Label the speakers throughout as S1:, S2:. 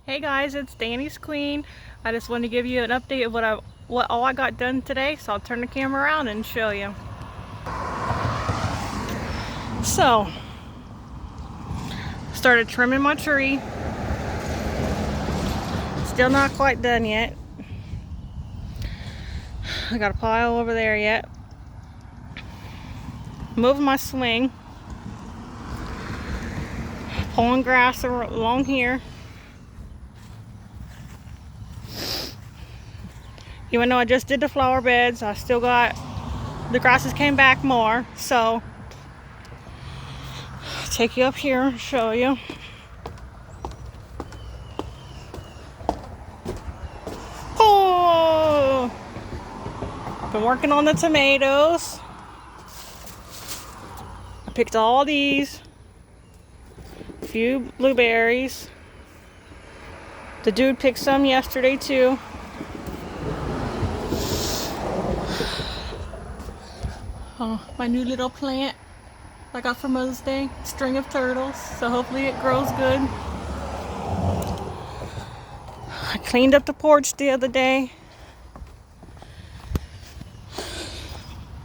S1: Hey guys, it's Danny's Queen. I just wanted to give you an update of what all I got done today, so I'll turn the camera around and show you. So, started trimming my tree. Still not quite done yet. I got a pile over there yet. Moving my swing. Pulling grass along here. Even though I just did the flower beds, I still got, the grasses came back more, so I'll take you up here and show you. Oh! Been working on the tomatoes. I picked all these. A few blueberries. The dude picked some yesterday too. My new little plant I got for Mother's Day, string of turtles, so hopefully it grows good. I cleaned up the porch the other day.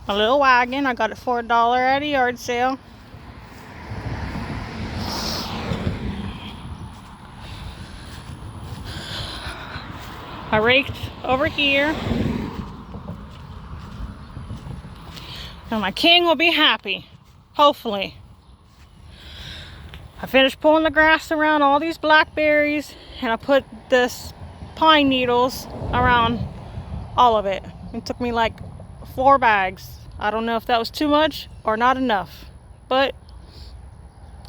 S1: My little wagon, I got it for $1 at a yard sale. I raked over here. And my king will be happy, hopefully. I finished pulling the grass around all these blackberries, and I put this pine needles around all of it. It took me like 4 bags. I don't know if that was too much or not enough, but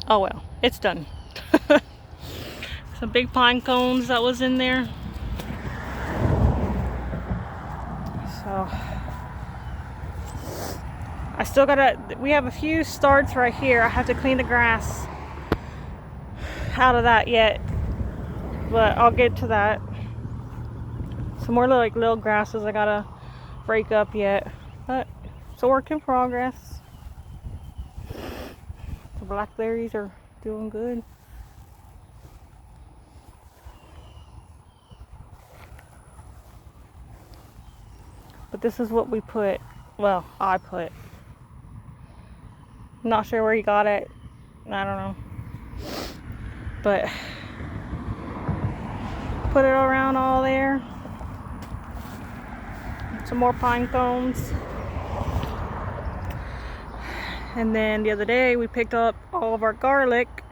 S1: oh well, it's done. Some big pine cones that was in there. So I still we have a few starts right here. I have to clean the grass out of that yet, but I'll get to that. Some more little grasses I gotta break up yet, but it's a work in progress. The blackberries are doing good. But this is what we put, well, I put. I'm not sure where he got it. I don't know. But put it around all there. Some more pine cones. And then the other day we picked up all of our garlic,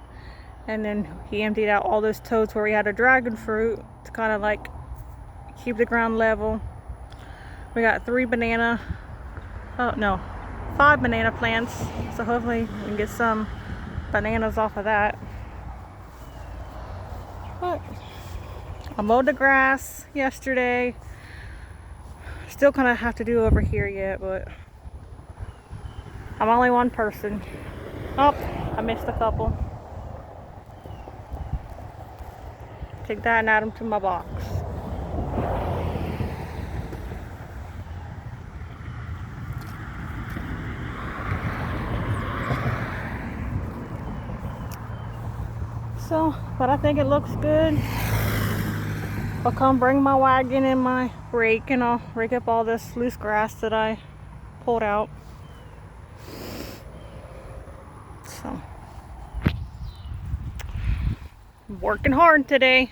S1: and then he emptied out all those totes where we had a dragon fruit to kind of like keep the ground level. We got 5 banana plants, so hopefully we can get some bananas off of that. But I mowed the grass yesterday. Still kind of have to do over here yet, but I'm only one person. Oh, I missed a couple. Take that and add them to my box. So, but I think it looks good. I'll come bring my wagon and my rake, and I'll rake up all this loose grass that I pulled out. So, I'm working hard today.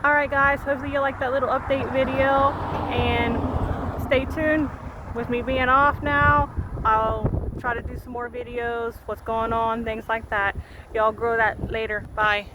S1: Alright guys, hopefully you liked that little update video, and stay tuned with me being off now. I'll try to do some more videos, what's going on, things like that. Y'all grow that later. Bye.